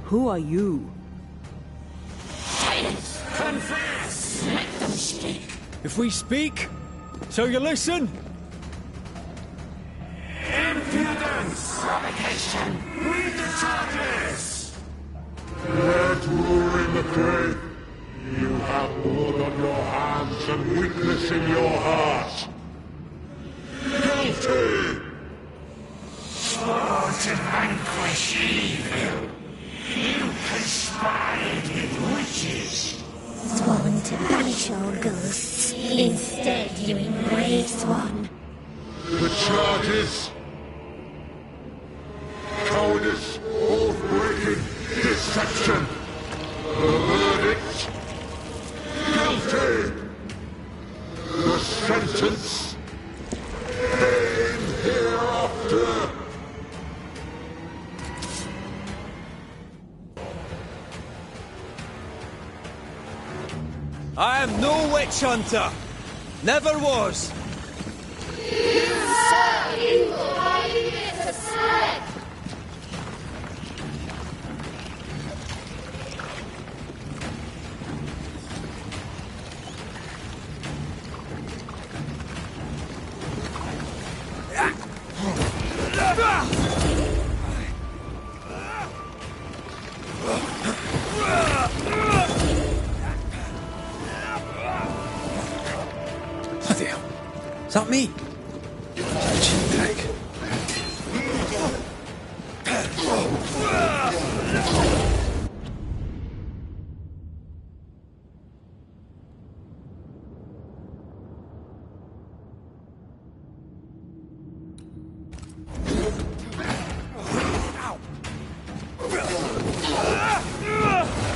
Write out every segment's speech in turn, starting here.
Who are you? Confess! Let them speak. If we speak, so you listen? Impudence! Provocation! Read the charges! Red ruler in the grave, you have blood on your hands and weakness in your heart. Guilty! Oh, to vanquish evil, you conspired with witches. Sworn to banish all ghosts, instead you embraced one. The charges: cowardice, oath-breaking, deception. The verdict: guilty. The sentence: pain hereafter. I am no witch hunter. Never was. Bloody hell. Is that me? Dick.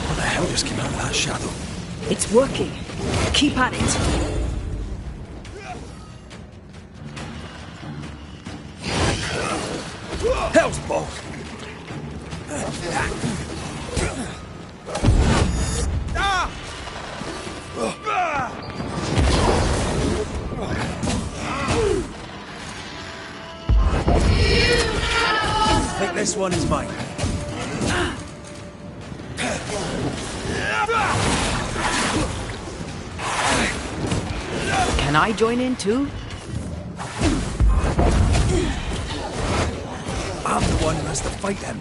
What the hell just came out of that shadow? It's working. Keep at it. Hell's balls! I think this one is mine. Can I join in too? I'm the one who has to fight him.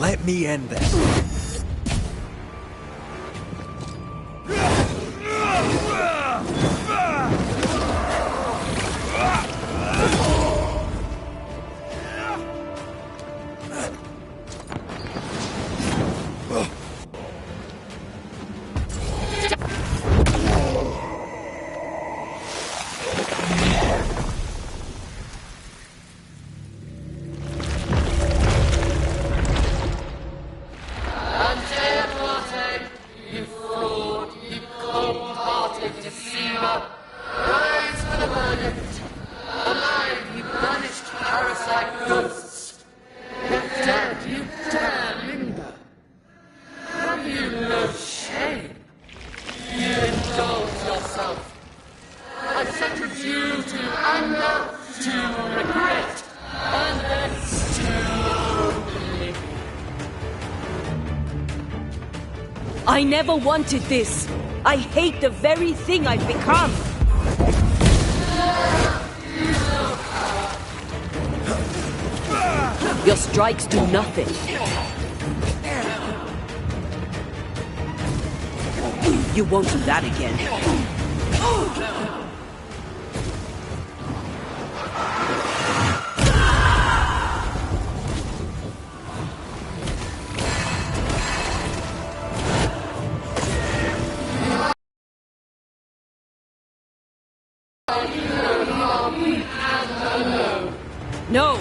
Let me end this. I never wanted this. I hate the very thing I've become. Your strikes do nothing. You won't do that again. No!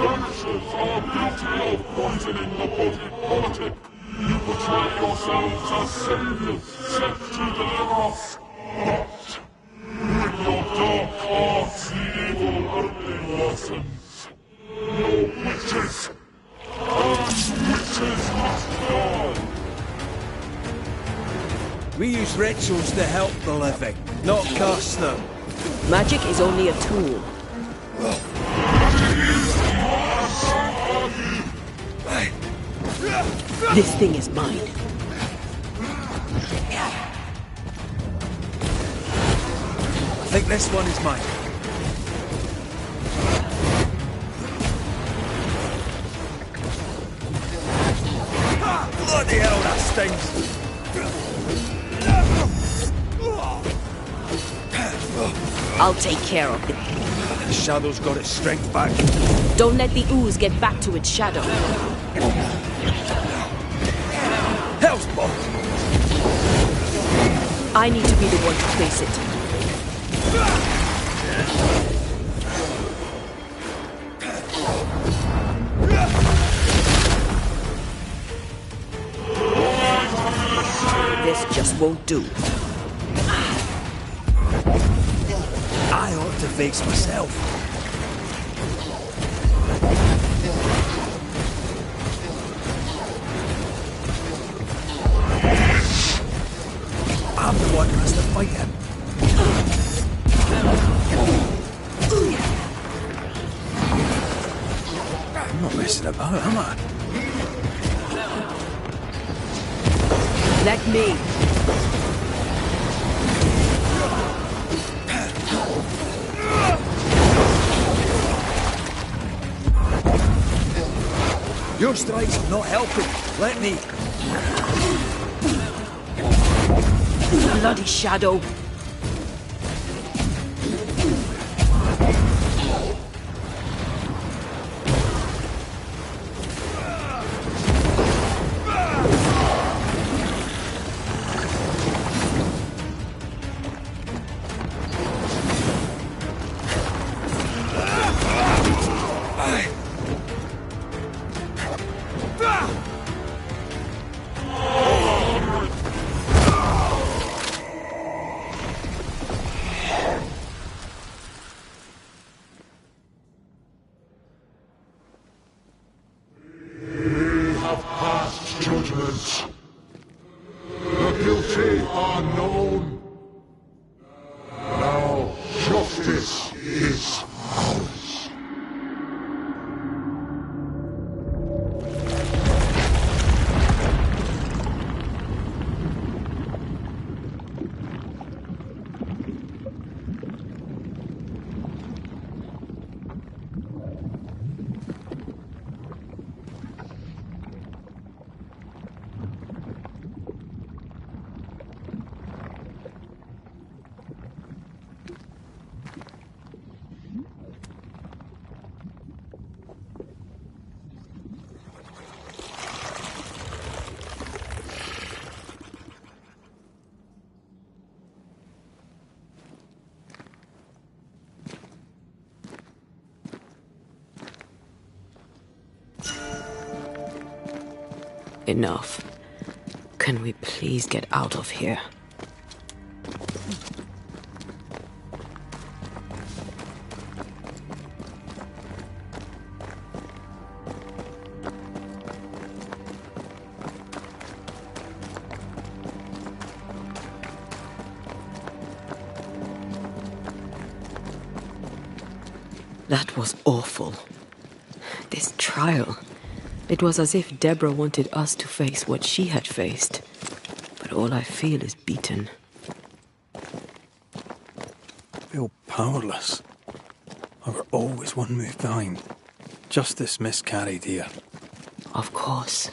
Banishers are guilty of poisoning the body politic. You betray yourself yourselves a savior sent to deliver us. But with your dark hearts the evil only worsens. Your witches! Those witches must die! We use rituals to help the living, not curse them. Magic is only a tool. This thing is mine. I think this one is mine. Bloody hell, that stings! I'll take care of it. The shadow's got its strength back. Don't let the ooze get back to its shadow. Hell's ball! I need to be the one to face it. This just won't do. I ought to face myself. I'm the one who has to fight him. I'm not messing about, am I? Let me. Your strikes are not helping. Let me. Bloody shadow. Judgment. The guilty are known. Now justice is ours. Enough. Can we please get out of here? That was awful. This trial. It was as if Deborah wanted us to face what she had faced. But all I feel is beaten. I feel powerless. I were always one move behind. Justice miscarried here. Of course.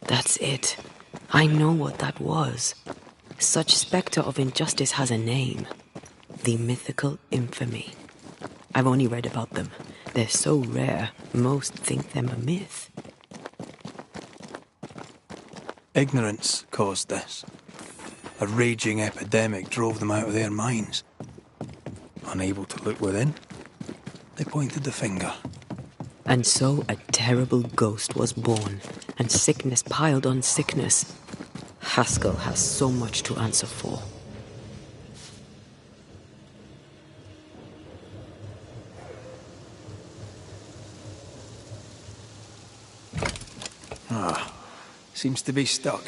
That's it. I know what that was. Such spectre of injustice has a name. The mythical infamy. I've only read about them. They're so rare, most think them a myth. Ignorance caused this. A raging epidemic drove them out of their minds. Unable to look within, they pointed the finger. And so a terrible ghost was born, and sickness piled on sickness. Haskell has so much to answer for. Seems to be stuck.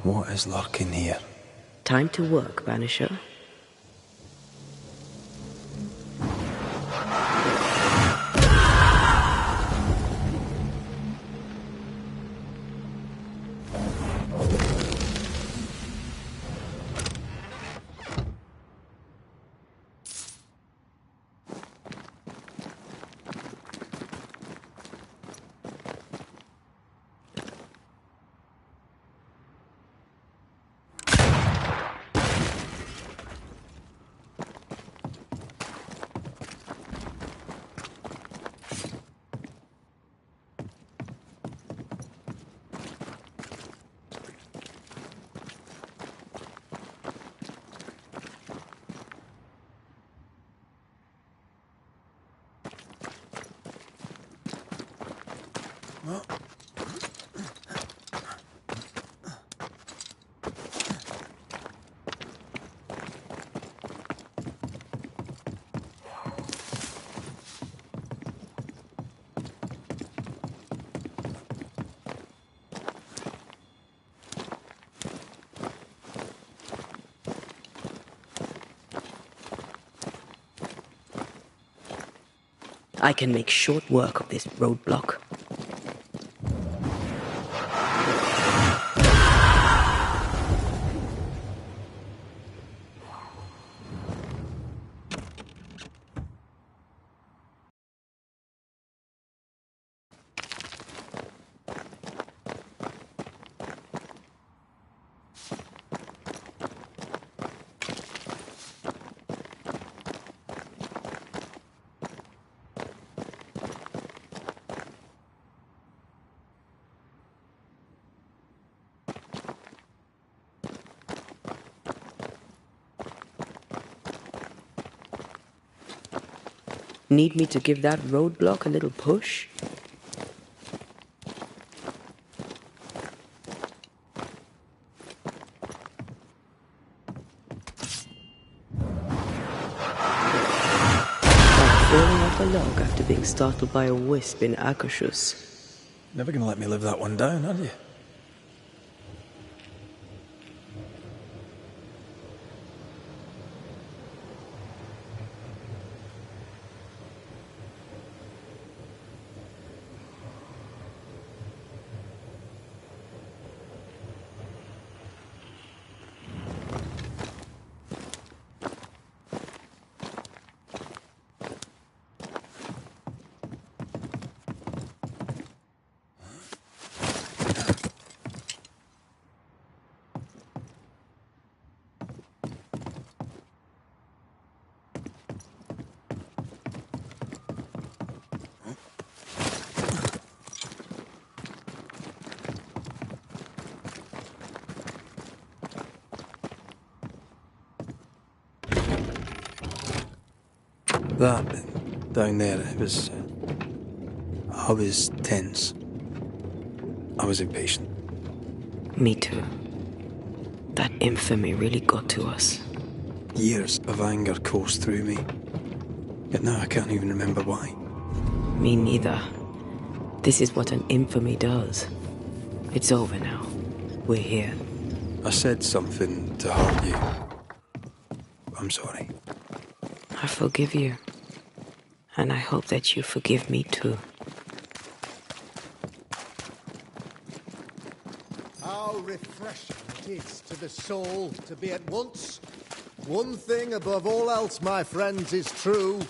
What is lurking here? Time to work, Banisher. I can make short work of this roadblock. Need me to give that roadblock a little push? Like falling off a log after being startled by a wisp in Akashus. Never gonna let me live that one down, are you? That down there, it was. I was tense. I was impatient. Me too. That infamy really got to us. Years of anger coursed through me. Yet now I can't even remember why. Me neither. This is what an infamy does. It's over now. We're here. I said something to hurt you. I'm sorry. I forgive you. And I hope that you forgive me too. How refreshing it is to the soul to be at once. One thing above all else, my friends, is true.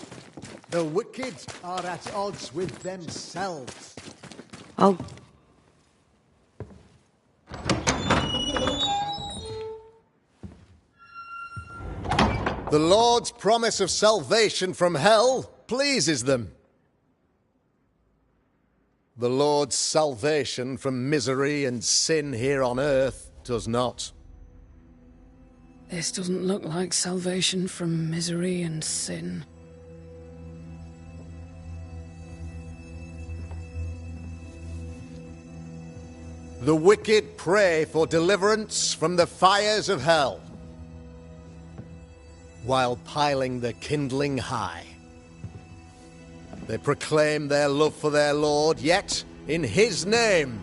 The wicked are at odds with themselves. Oh. The Lord's promise of salvation from hell pleases them. The Lord's salvation from misery and sin here on earth does not. This doesn't look like salvation from misery and sin. The wicked pray for deliverance from the fires of hell, while piling the kindling high. They proclaim their love for their Lord, yet, in his name,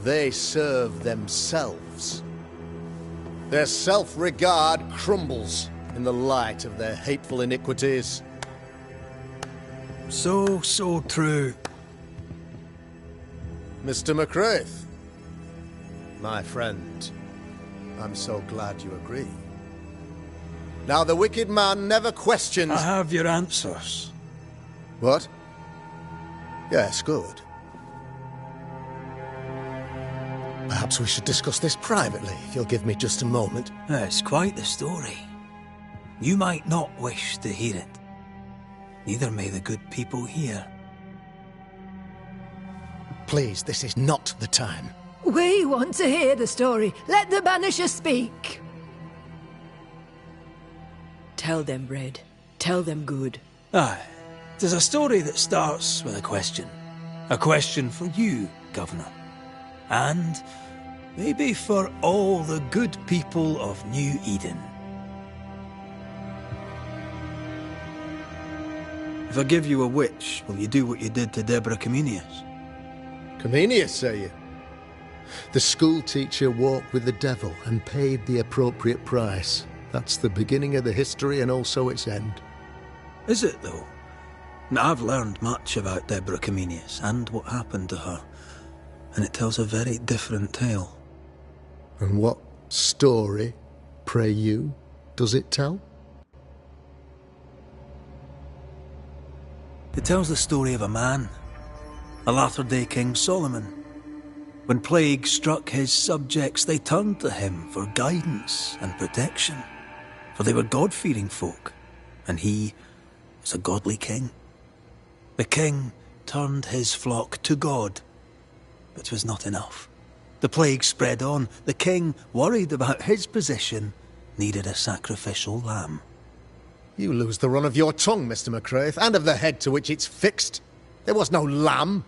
they serve themselves. Their self-regard crumbles in the light of their hateful iniquities. So true. Mr. McCraith, my friend, I'm so glad you agree. Now, the wicked man never questions... I have your answers. What? Yes, good. Perhaps we should discuss this privately, if you'll give me just a moment. It's quite the story. You might not wish to hear it. Neither may the good people here. Please, this is not the time. We want to hear the story. Let the Banisher speak. Tell them, Red. Tell them good. Aye. There's a story that starts with a question. A question for you, Governor. And maybe for all the good people of New Eden. If I give you a witch, will you do what you did to Deborah Comenius? Comenius, say you? The school teacher walked with the devil and paid the appropriate price. That's the beginning of the history and also its end. Is it, though? Now, I've learned much about Deborah Comenius and what happened to her, and it tells a very different tale. And what story, pray you, does it tell? It tells the story of a man, a latter-day King Solomon. When plague struck his subjects, they turned to him for guidance and protection, for they were God-fearing folk, and he was a godly king. The king turned his flock to God, but it was not enough. The plague spread on. The king, worried about his position, needed a sacrificial lamb. You lose the run of your tongue, Mr. McCraith, and of the head to which it's fixed. There was no lamb.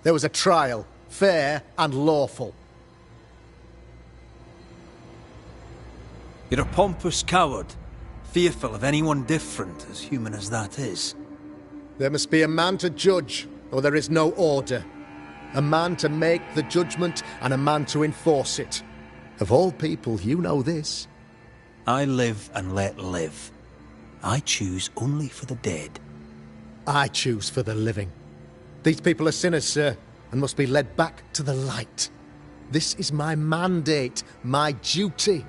There was a trial, fair and lawful. You're a pompous coward, fearful of anyone different, as human as that is. There must be a man to judge, or there is no order. A man to make the judgment, and a man to enforce it. Of all people, you know this. I live and let live. I choose only for the dead. I choose for the living. These people are sinners, sir, and must be led back to the light. This is my mandate, my duty.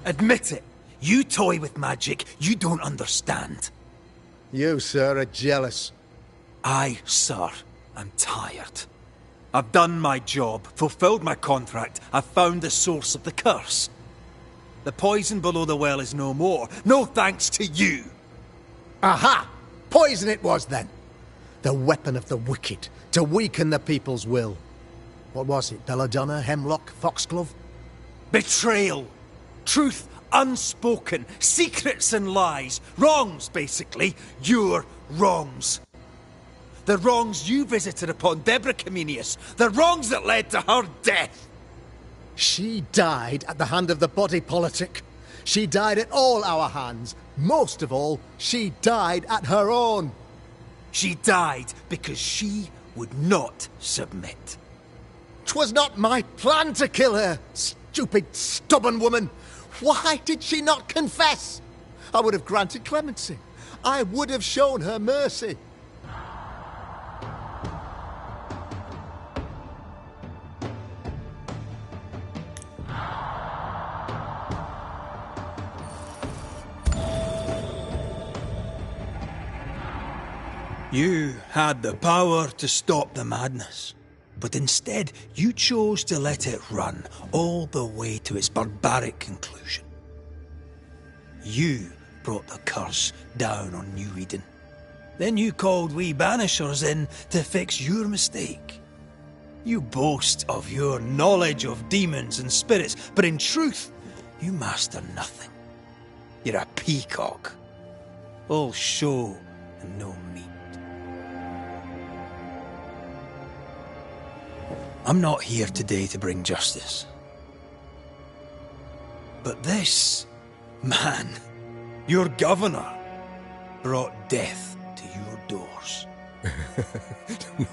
Admit it. You toy with magic you don't understand. You, sir, are jealous. I, sir, am tired. I've done my job, fulfilled my contract, I've found the source of the curse. The poison below the well is no more, no thanks to you. Aha! Poison it was, then. The weapon of the wicked, to weaken the people's will. What was it, belladonna, hemlock, foxglove? Betrayal. Truth unspoken. Secrets and lies. Wrongs, basically. Your wrongs. The wrongs you visited upon Deborah Comenius. The wrongs that led to her death. She died at the hand of the body politic. She died at all our hands. Most of all, she died at her own. She died because she would not submit. 'Twas not my plan to kill her, stupid, stubborn woman. Why did she not confess? I would have granted clemency. I would have shown her mercy. You had the power to stop the madness, but instead you chose to let it run all the way to its barbaric conclusion. You brought the curse down on New Eden. Then you called we Banishers in to fix your mistake. You boast of your knowledge of demons and spirits, but in truth, you master nothing. You're a peacock. All show and no meat. I'm not here today to bring justice. But this man, your governor, brought death to your doors. No.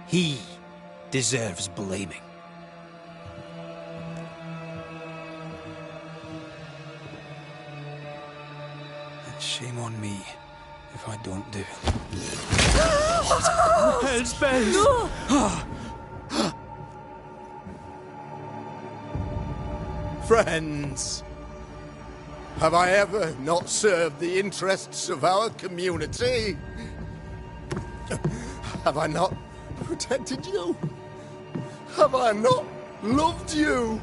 He deserves blaming. And shame on me if I don't do it. Hell's bells! Friends, have I ever not served the interests of our community? Have I not protected you? Have I not loved you?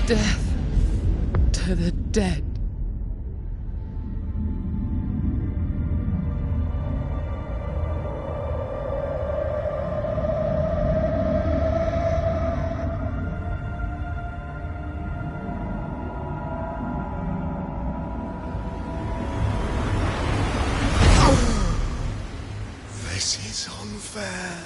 Death to the dead. This is unfair.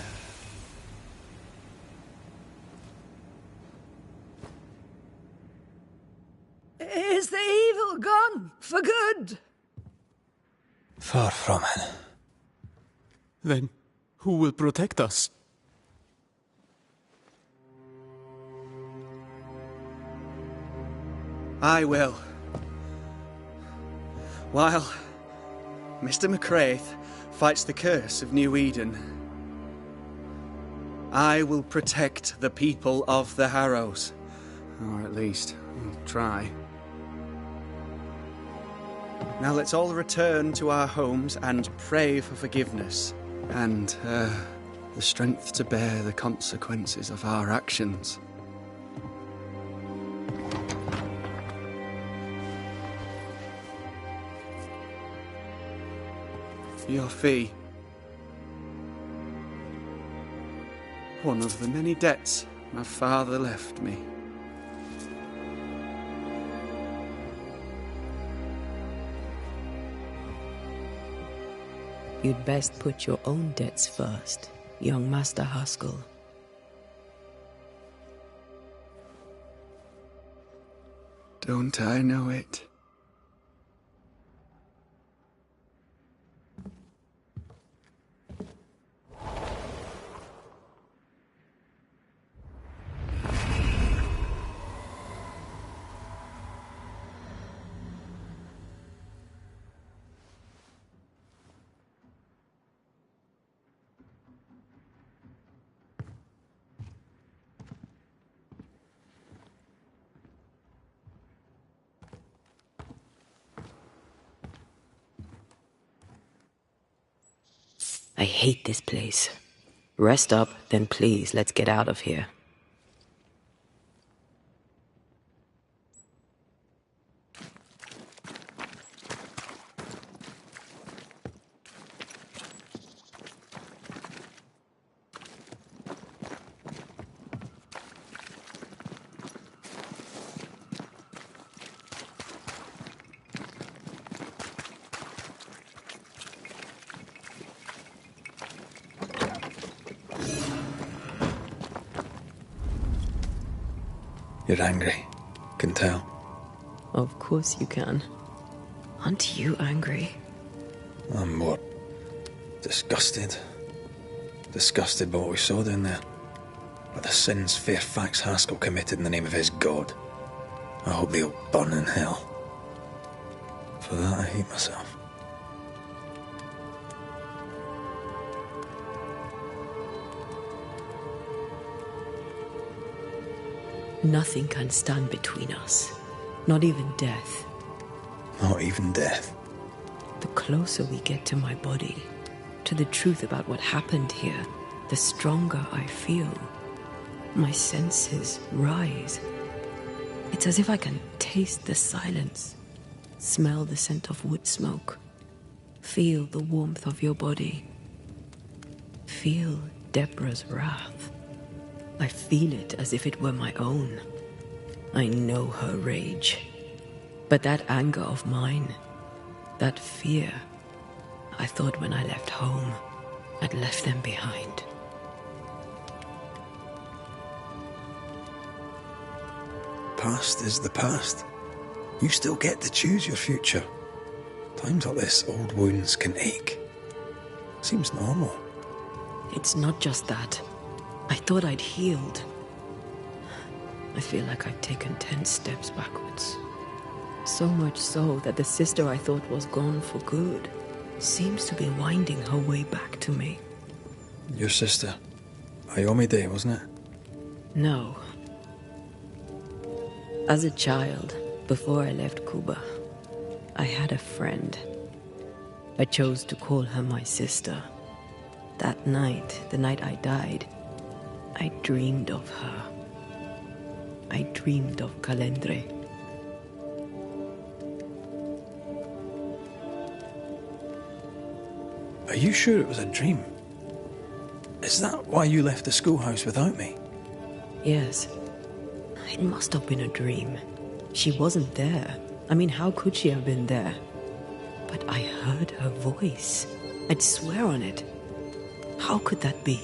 Is the evil gone for good? Far from it. Then who will protect us? I will. While Mr. McCraith fights the curse of New Eden, I will protect the people of the Harrows. Or at least, try. Now let's all return to our homes and pray for forgiveness and the strength to bear the consequences of our actions. Your fee. One of the many debts my father left me. You'd best put your own debts first, young Master Haskell. Don't I know it? I hate this place. Rest up, then please, let's get out of here. You're angry. Can tell. Of course you can. Aren't you angry? I'm more disgusted. Disgusted by what we saw down there. By the sins Fairfax Haskell committed in the name of his god. I hope they'll burn in hell. For that I hate myself. Nothing can stand between us. Not even death. Not even death. The closer we get to my body, to the truth about what happened here, the stronger I feel. My senses rise. It's as if I can taste the silence, smell the scent of wood smoke, feel the warmth of your body, feel Deborah's wrath. I feel it as if it were my own. I know her rage. But that anger of mine, that fear, I thought when I left home, I'd left them behind. Past is the past. You still get to choose your future. Times like this, old wounds can ache. Seems normal. It's not just that. I thought I'd healed. I feel like I've taken 10 steps backwards. So much so that the sister I thought was gone for good seems to be winding her way back to me. Your sister. Ayomide, wasn't it? No. As a child, before I left Cuba, I had a friend. I chose to call her my sister. That night, the night I died, I dreamed of her. I dreamed of Calendre. Are you sure it was a dream? Is that why you left the schoolhouse without me? Yes. It must have been a dream. She wasn't there. I mean, how could she have been there? But I heard her voice. I'd swear on it. How could that be?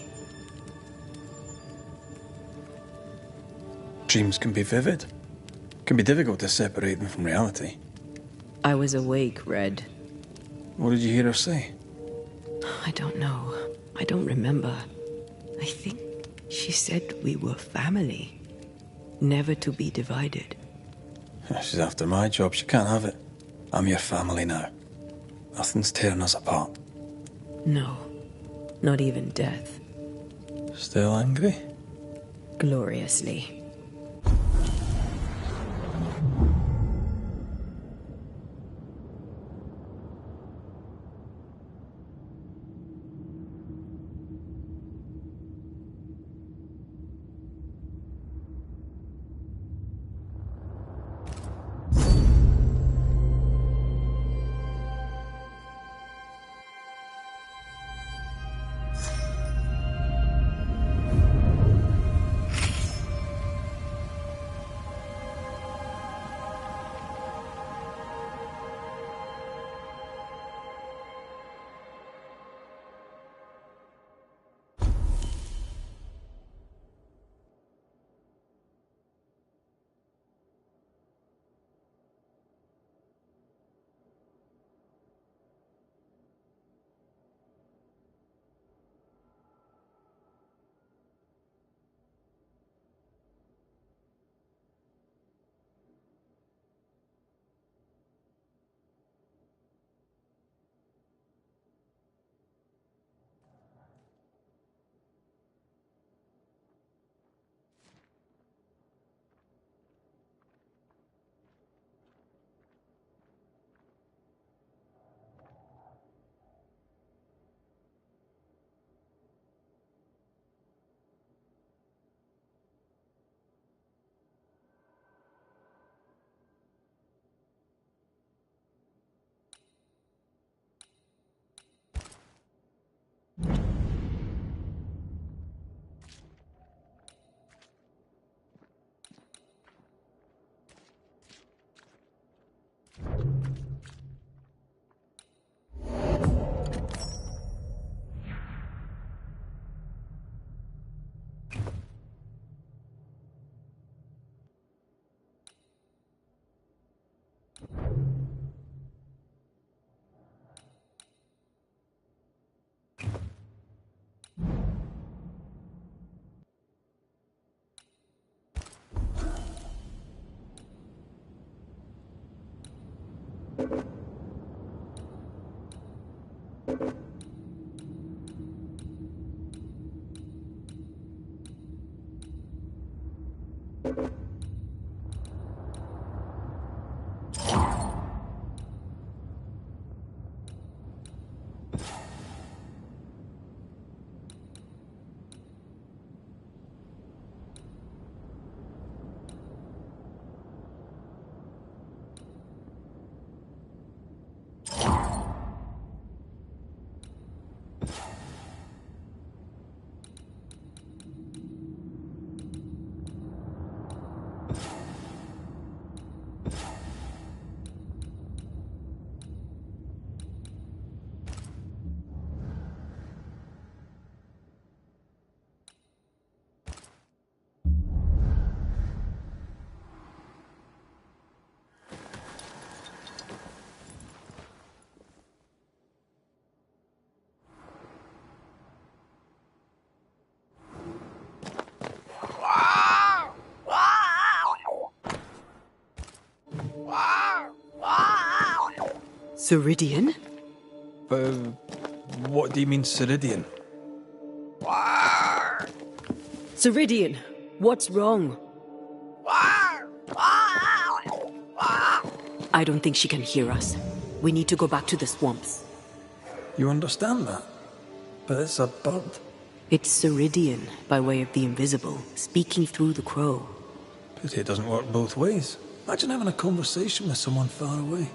Dreams can be vivid. Can be difficult to separate them from reality. I was awake, Red. What did you hear her say? I don't know. I don't remember. I think she said we were family. Never to be divided. She's after my job. She can't have it. I'm your family now. Nothing's tearing us apart. No. Not even death. Still angry? Gloriously. Ceridian? What do you mean, Ceridian? Ceridian, what's wrong? I don't think she can hear us. We need to go back to the swamps. You understand that? But it's a bird. It's Ceridian, by way of the invisible, speaking through the crow. Pity it doesn't work both ways. Imagine having a conversation with someone far away.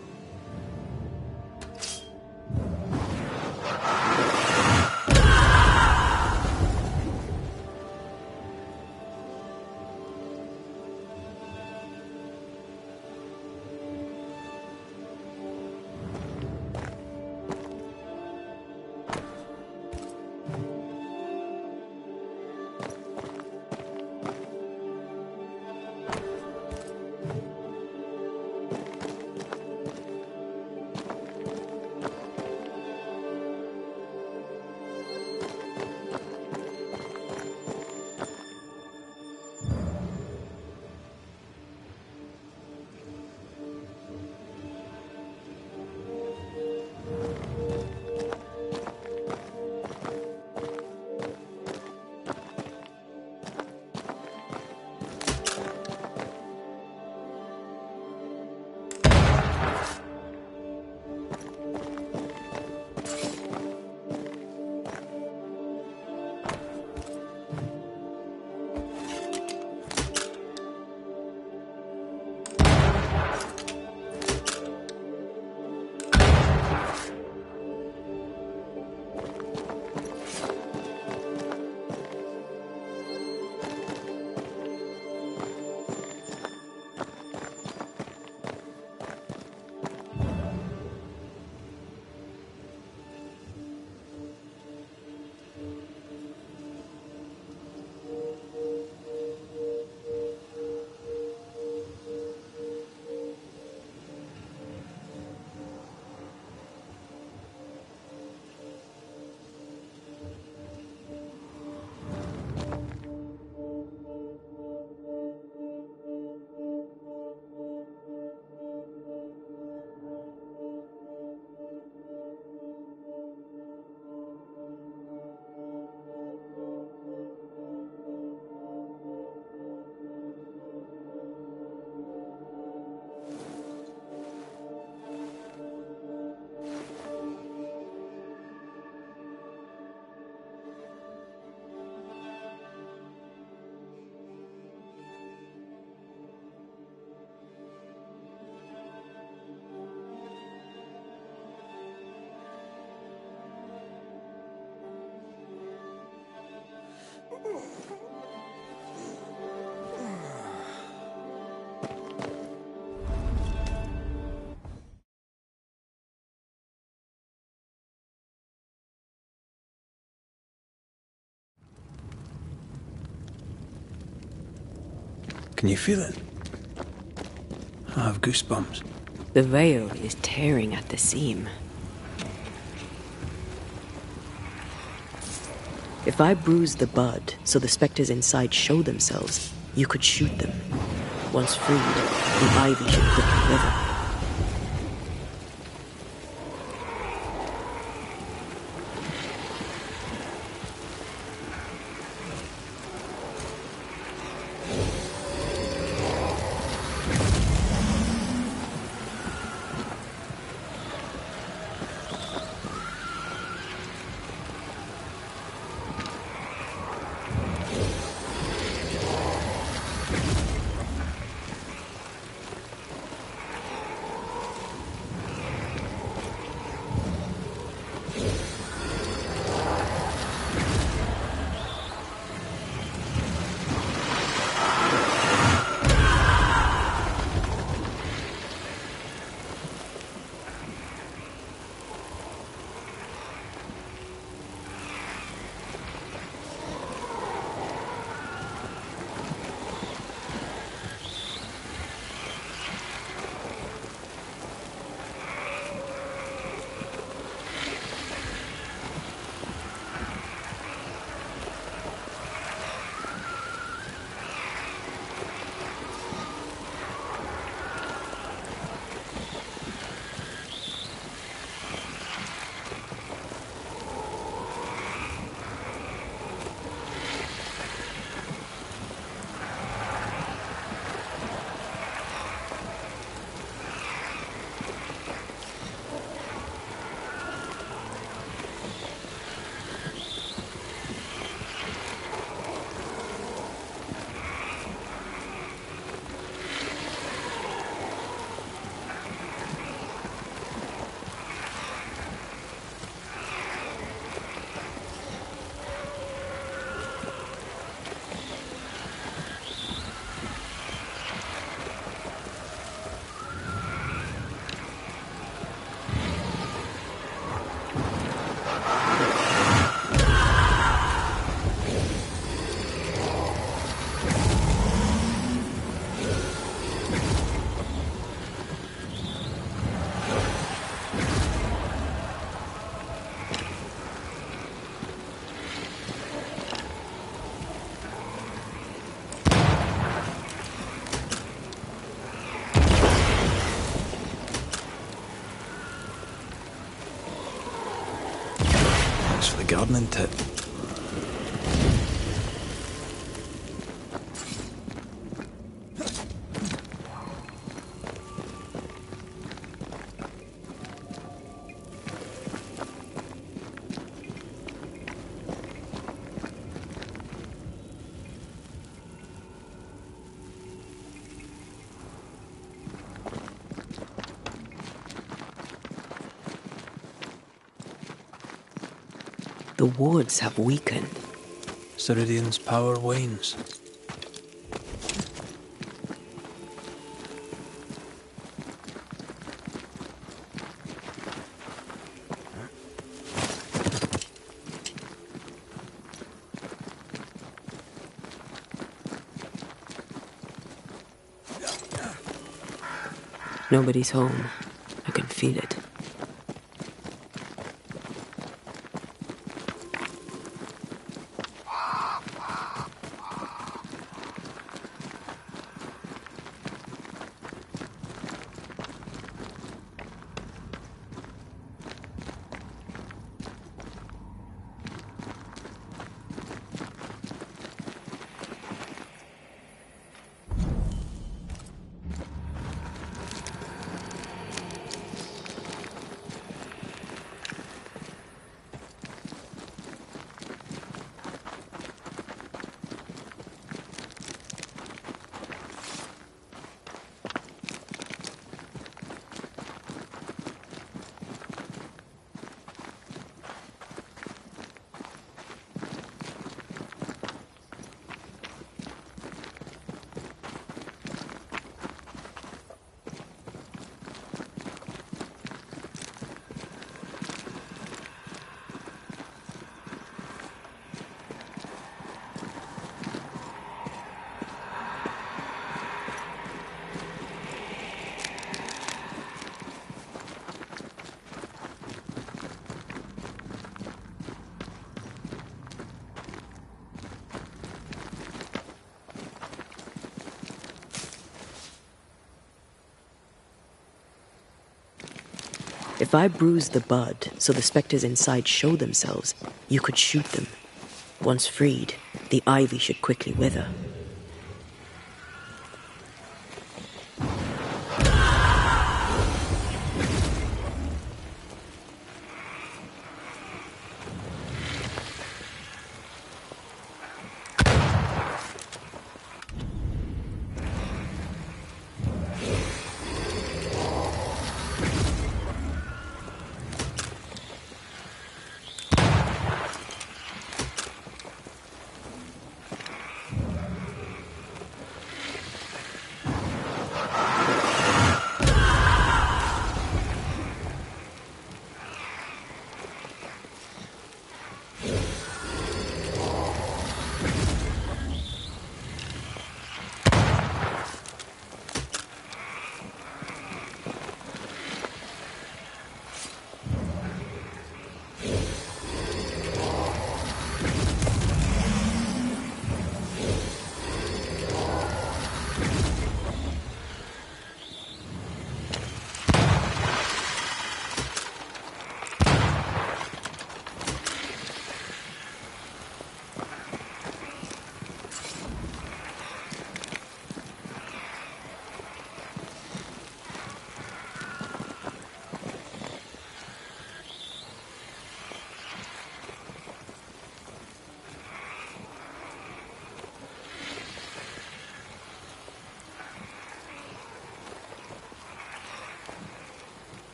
Can you feel it? I have goosebumps. The veil is tearing at the seam. If I bruise the bud so the spectres inside show themselves, you could shoot them. Once freed, the ivy should quickly wither. gardening tip. The wards have weakened. Ceridian's power wanes. Nobody's home. I can feel it. If I bruise the bud so the spectres inside show themselves, you could shoot them. Once freed, the ivy should quickly wither.